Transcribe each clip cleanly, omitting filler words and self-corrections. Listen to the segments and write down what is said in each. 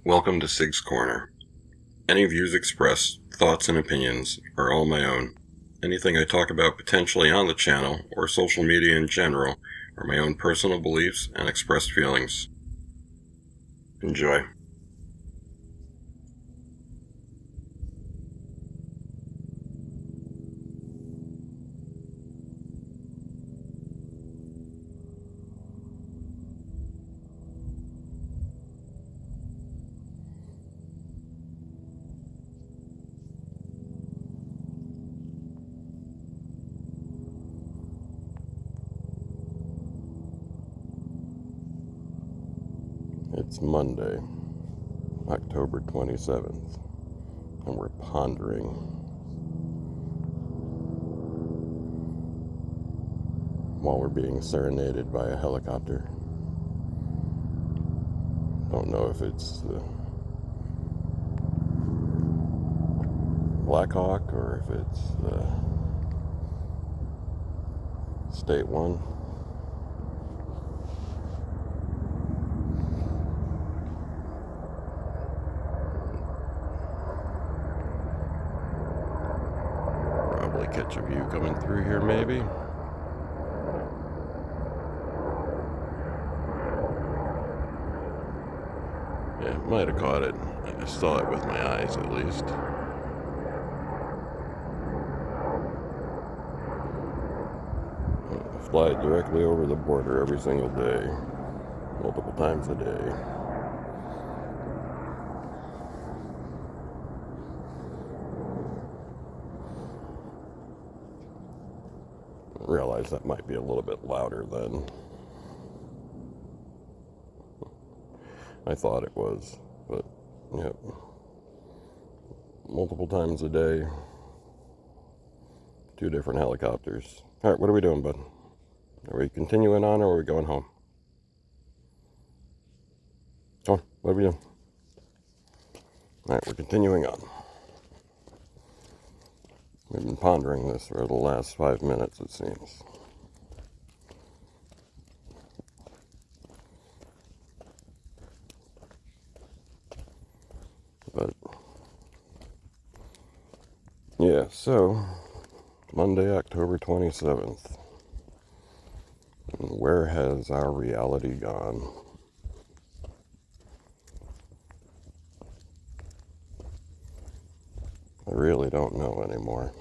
Welcome to Sig's Corner. Any views expressed, thoughts, and opinions are all my own. Anything I talk about potentially on the channel or social media in general are my own personal beliefs and expressed feelings. Enjoy. It's Monday, October 27th, and we're pondering while we're being serenaded by a helicopter. Don't know if it's the Black Hawk or if it's the State One. Probably catch a view coming through here, maybe. Yeah, might have caught it. I saw it with my eyes, at least. I fly directly over the border every single day, multiple times a day. I realize that might be a little bit louder than I thought it was, but yep. Multiple times a day, 2 different helicopters. All right, what are we doing, bud? Are we continuing on or are we going home? Oh, what are we doing? All right, we're continuing on. We've been pondering this for the last 5 minutes, it seems. But yeah, so Monday, October 27th. And where has our reality gone? I really don't know anymore.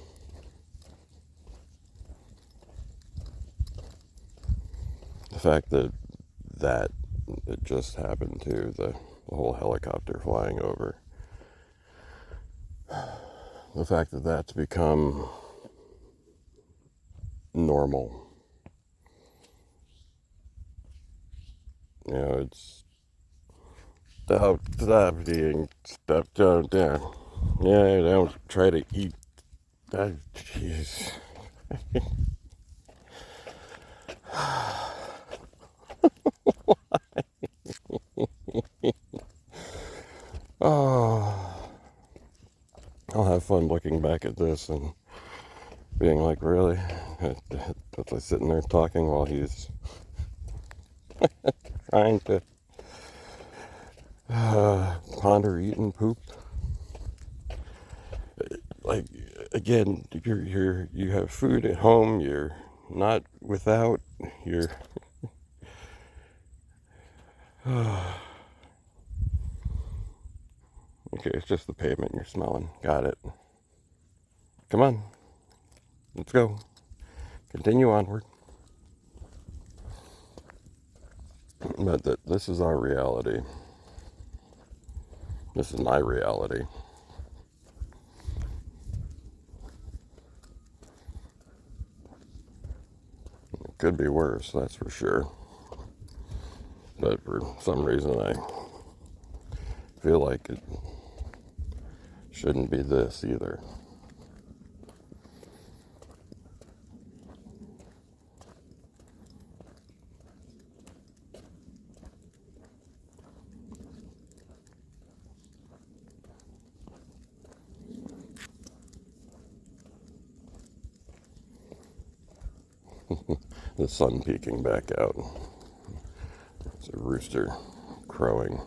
The fact that it just happened to the whole helicopter flying over. The fact that that's become normal. You know, it's stop being stuff down. Yeah, don't try to eat that. Jeez. Oh, I'll have fun looking back at this and being like, really? That's like sitting there talking while he's trying to ponder eating poop. Like, again, you have food at home. You're not without. You're okay. It's just the pavement you're smelling. Got it. Come on, let's go. Continue onward. But this is our reality. This is my reality. It could be worse, that's for sure. But for some reason, I feel like it shouldn't be this either. The sun peeking back out. It's a rooster crowing.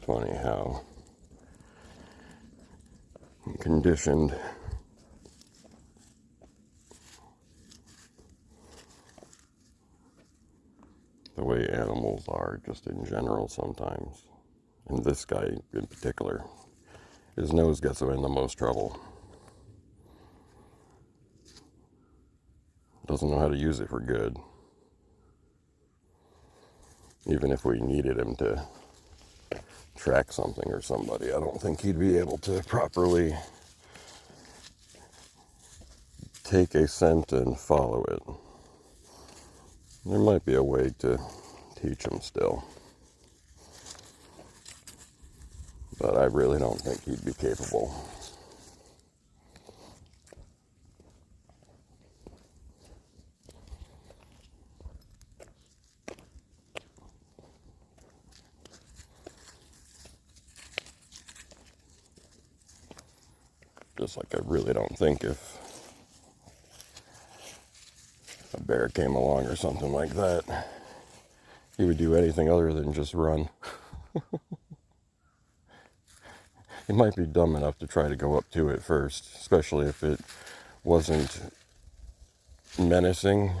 Funny how conditioned the way animals are just in general sometimes. And this guy in particular, his nose gets him in the most trouble. Doesn't know how to use it for good. Even if we needed him to track something or somebody, I don't think he'd be able to properly take a scent and follow it. There might be a way to teach him still, but I really don't think he'd be capable. Just like I really don't think if a bear came along or something like that, he would do anything other than just run. He might be dumb enough to try to go up to it first, especially if it wasn't menacing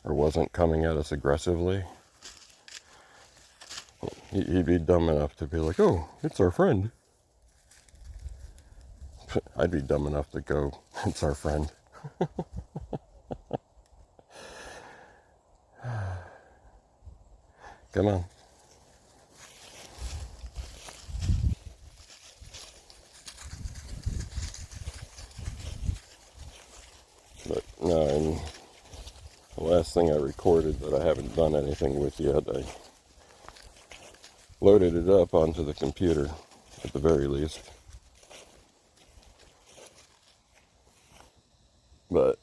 or wasn't coming at us aggressively. He'd be dumb enough to be like, oh, it's our friend. I'd be dumb enough to go, it's our friend. Come on. But no, and the last thing I recorded that I haven't done anything with yet, I loaded it up onto the computer at the very least. But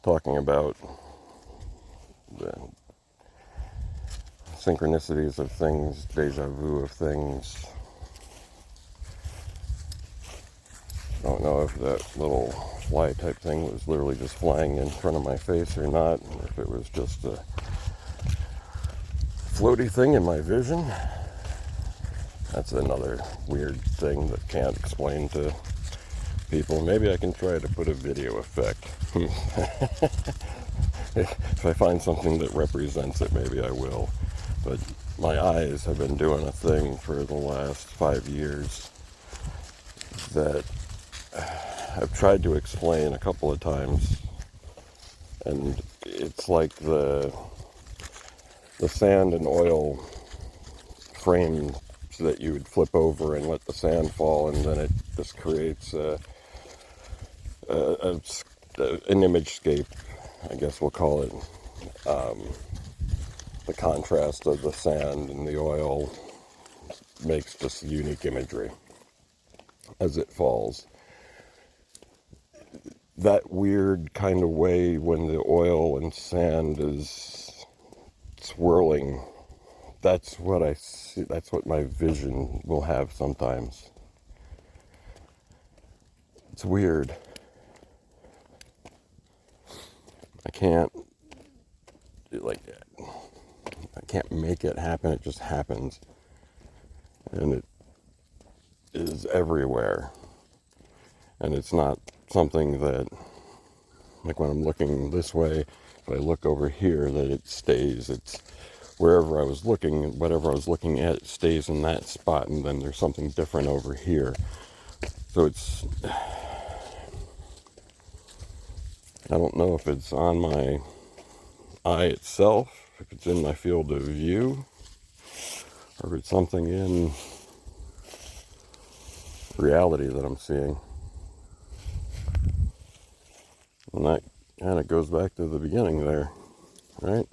talking about the synchronicities of things, deja vu of things. I don't know if that little fly type thing was literally just flying in front of my face or not, or if it was just a floaty thing in my vision. That's another weird thing that can't explain to people. Maybe I can try to put a video effect. If I find something that represents it, maybe I will. But my eyes have been doing a thing for the last 5 years that I've tried to explain a couple of times. And it's like the sand and oil frame that you would flip over and let the sand fall, and then it just creates an image-scape, I guess we'll call it. The contrast of the sand and the oil makes just unique imagery as it falls. That weird kind of way when the oil and sand is swirling, that's what I see, that's what my vision will have sometimes. It's weird. I can't make it happen, it just happens. And it is everywhere. And it's not something that, like when I'm looking this way, if I look over here, that it stays. It's wherever I was looking, whatever I was looking at, it stays in that spot, and then there's something different over here. So it's, I don't know if it's on my eye itself, if it's in my field of view, or if it's something in reality that I'm seeing. And that kind of goes back to the beginning there, right?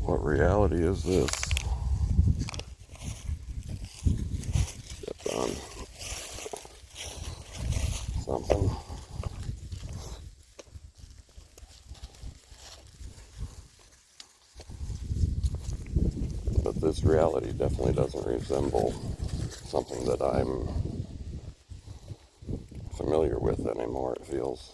What reality is this? Stepped on something. But this reality definitely doesn't resemble something that I'm familiar with anymore, it feels.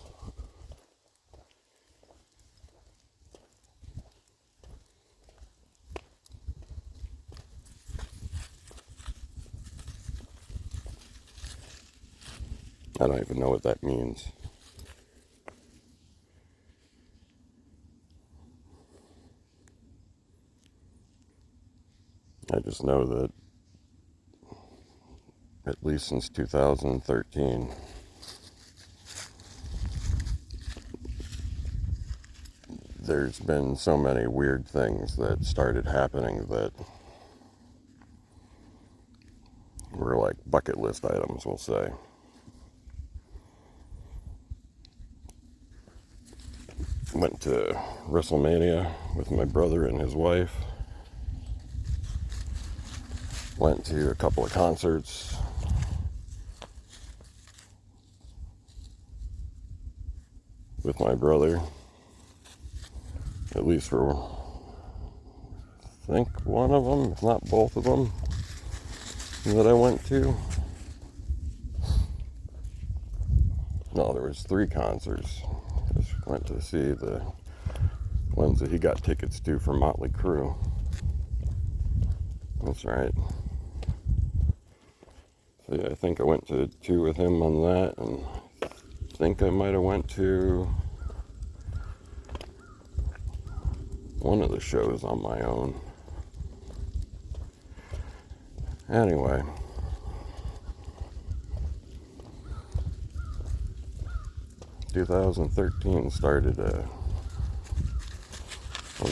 I don't even know what that means. I just know that at least since 2013, there's been so many weird things that started happening that were like bucket list items, we'll say. Went to WrestleMania with my brother and his wife. Went to a couple of concerts. With my brother. At least for, I think, one of them, if not both of them, that I went to. No, there was 3 concerts. Just went to see the ones that he got tickets to for Motley Crue. That's right. So yeah, I think I went to 2 with him on that, and I think I might have went to one of the shows on my own. Anyway. 2013 started a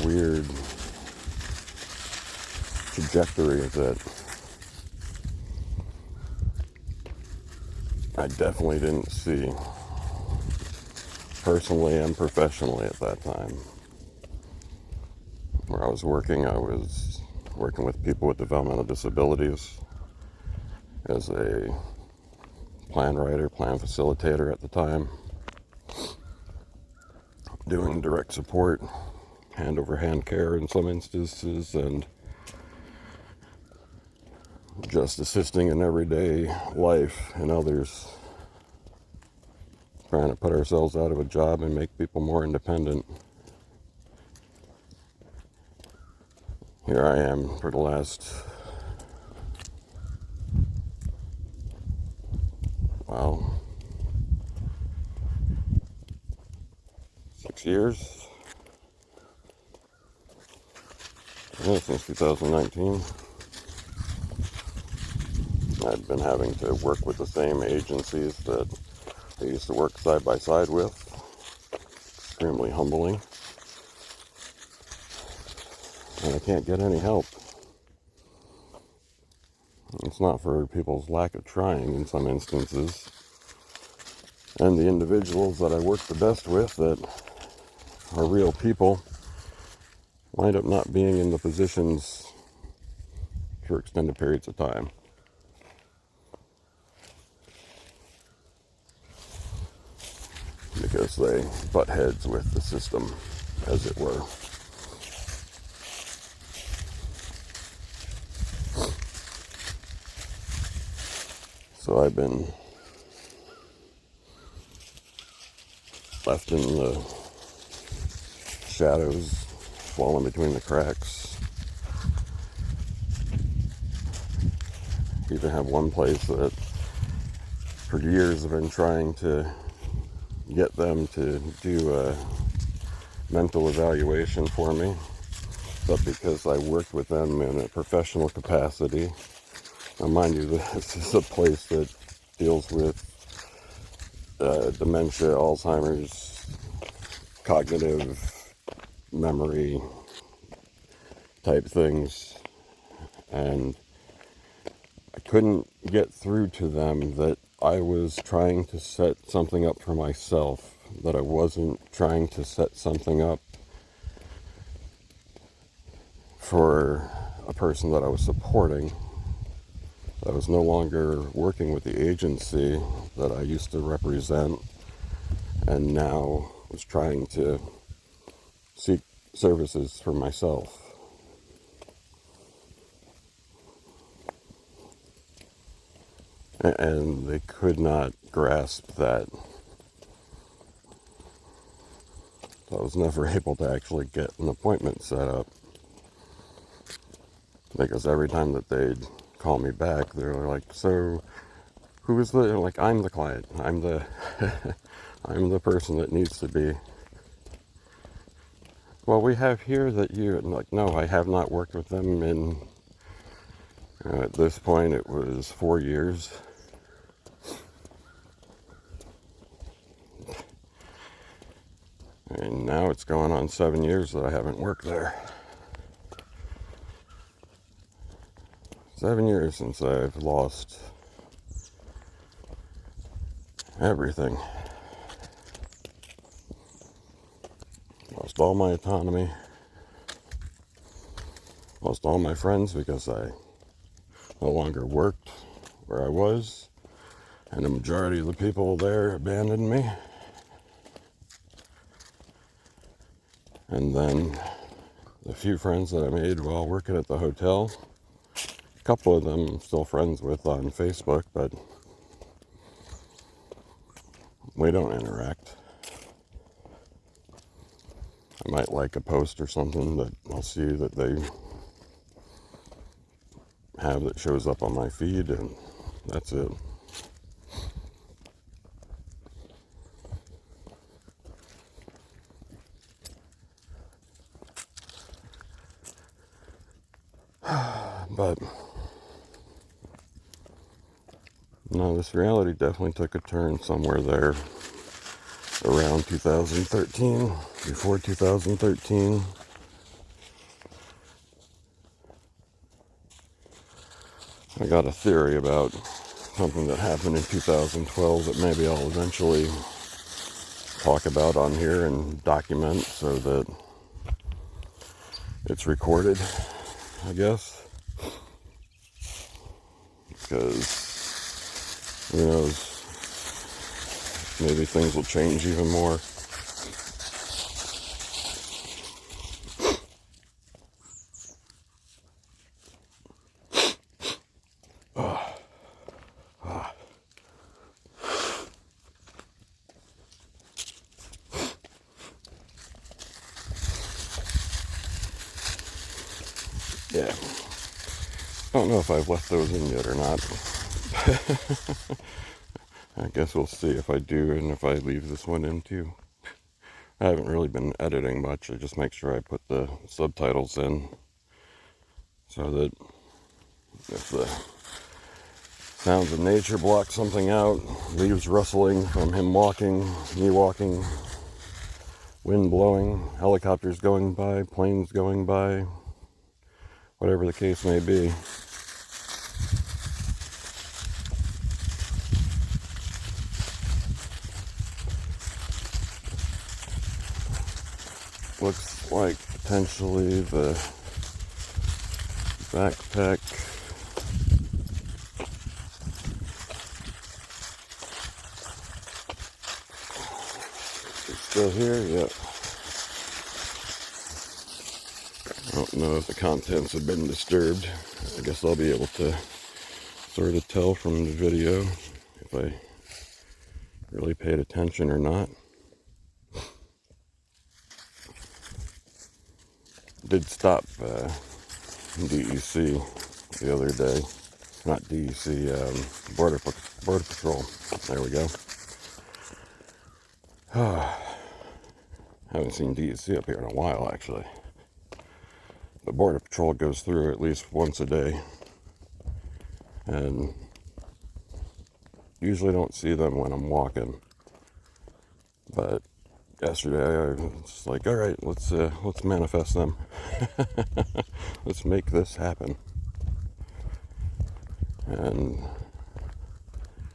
weird trajectory that I definitely didn't see personally and professionally at that time. Where I was working with people with developmental disabilities as a plan writer, plan facilitator at the time, doing direct support, hand over hand care in some instances, and just assisting in everyday life in others, trying to put ourselves out of a job and make people more independent. Here I am for the last, 6 years. Yeah, since 2019. I've been having to work with the same agencies that I used to work side by side with. Extremely humbling. And I can't get any help. It's not for people's lack of trying in some instances. And the individuals that I work the best with that are real people wind up not being in the positions for extended periods of time. Because they butt heads with the system, as it were. So I've been left in the shadows, falling between the cracks. Even have one place that for years I've been trying to get them to do a mental evaluation for me, but because I worked with them in a professional capacity. Now mind you, this is a place that deals with dementia, Alzheimer's, cognitive memory type things, and I couldn't get through to them that I was trying to set something up for myself, that I wasn't trying to set something up for a person that I was supporting. I was no longer working with the agency that I used to represent, and now was trying to seek services for myself. And they could not grasp that. So I was never able to actually get an appointment set up. Because every time that they'd call me back, they were like, so who is the, like, I'm the client. I'm the, I'm the person that needs to be. Well, we have here that you, and like, no, I have not worked with them in, at this point it was 4 years. And now it's going on 7 years that I haven't worked there. 7 years since I've lost everything. Lost all my autonomy. Lost all my friends because I no longer worked where I was. And the majority of the people there abandoned me. And then the few friends that I made while working at the hotel, a couple of them I'm still friends with on Facebook, but we don't interact. I might like a post or something that I'll see that they have that shows up on my feed, and that's it. But no, this reality definitely took a turn somewhere there around 2013, before 2013. I got a theory about something that happened in 2012 that maybe I'll eventually talk about on here and document so that it's recorded, I guess. Because who knows, maybe things will change even more. Yeah. I don't know if I've left those in yet or not. I guess we'll see if I do and if I leave this one in too. I haven't really been editing much. I just make sure I put the subtitles in so that if the sounds of nature block something out, leaves rustling from him walking, me walking, wind blowing, helicopters going by, planes going by, whatever the case may be. Looks like potentially the backpack is still here. Yep. I don't know if the contents have been disturbed. I guess I'll be able to sort of tell from the video if I really paid attention or not. Did stop DEC the other day. Not DEC, Border Patrol. There we go. Haven't seen DEC up here in a while, actually. The Border Patrol goes through at least once a day. And usually don't see them when I'm walking. But yesterday I was like, all right, let's manifest them. Let's make this happen. And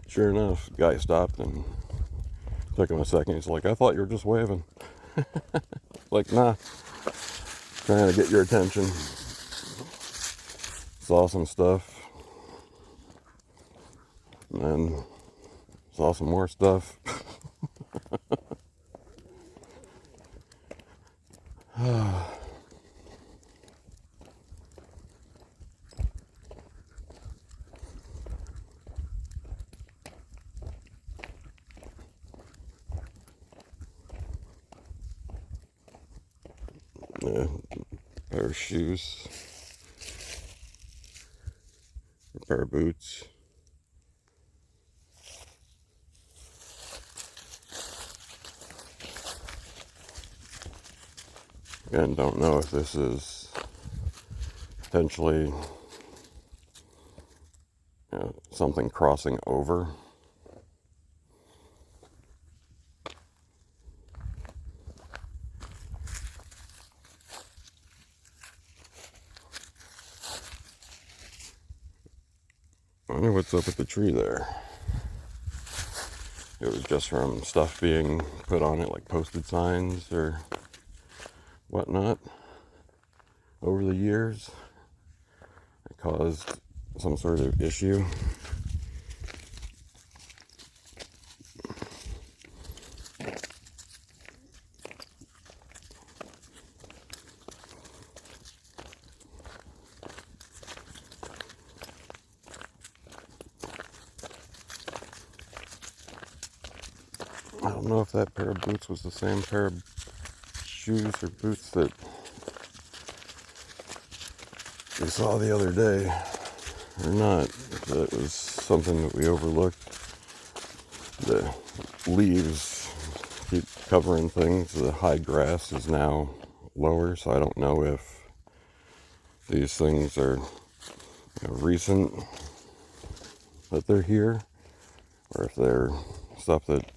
sure enough, the guy stopped and took him a second. He's like, I thought you were just waving. Like, nah, trying to get your attention. Saw some stuff. And then saw some more stuff. A pair of shoes, a pair of boots. Again, don't know if this is potentially something crossing over. I wonder what's up with the tree there. It was just from stuff being put on it, like posted signs or whatnot, over the years. It caused some sort of issue. I don't know if that pair of boots was the same pair of shoes or boots that we saw the other day or not. That was something that we overlooked. The leaves keep covering things. The high grass is now lower, so I don't know if these things are recent that they're here, or if they're stuff that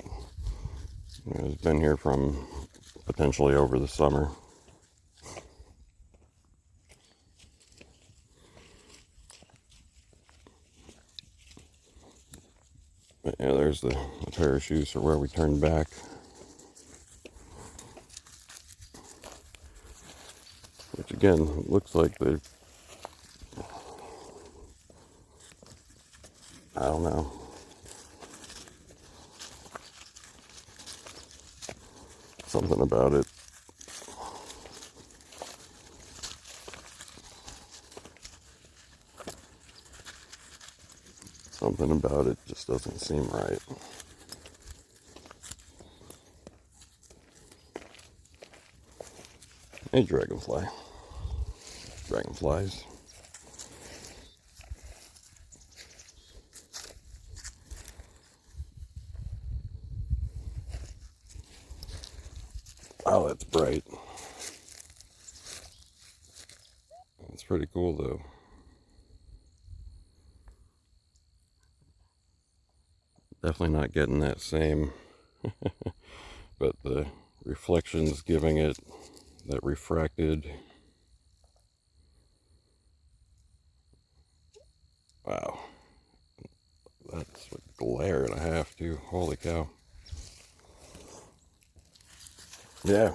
has been here from potentially over the summer. But yeah, there's the pair of shoes for where we turned back. Which again, looks like they're, I don't know. Something about it. Something about it just doesn't seem right. Hey, dragonfly. Dragonflies. Oh, that's bright. It's pretty cool, though. Definitely not getting that same, but the reflection's giving it that refracted. Wow. That's a glare and a half, too. Holy cow. Yeah.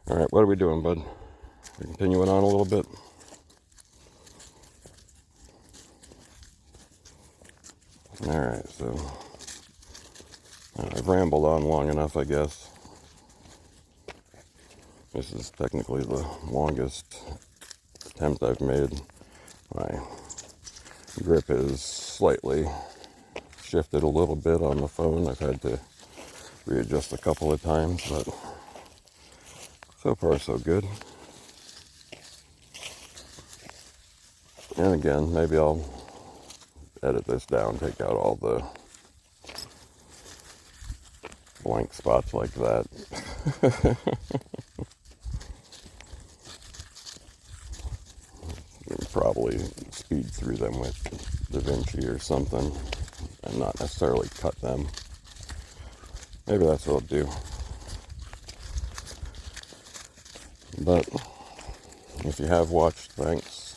Alright, what are we doing, bud? We're continuing on a little bit. Alright, so I've rambled on long enough, I guess. This is technically the longest attempt I've made. My grip is slightly shifted a little bit on the phone. I've had to readjust a couple of times, but so far so good. And again, maybe I'll edit this down, take out all the blank spots like that. Probably speed through them with DaVinci or something and not necessarily cut them. Maybe that's what I'll do. But if you have watched, thanks.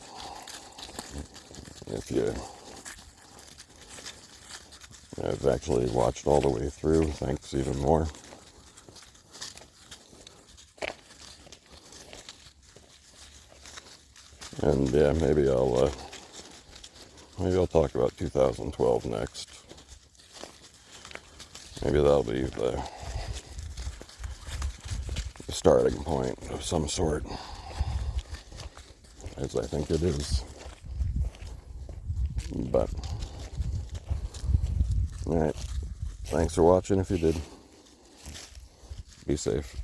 If you have actually watched all the way through, thanks even more. And yeah, maybe I'll talk about 2012 next. Maybe that'll be the starting point of some sort, as I think it is. But alright, thanks for watching if you did. Be safe.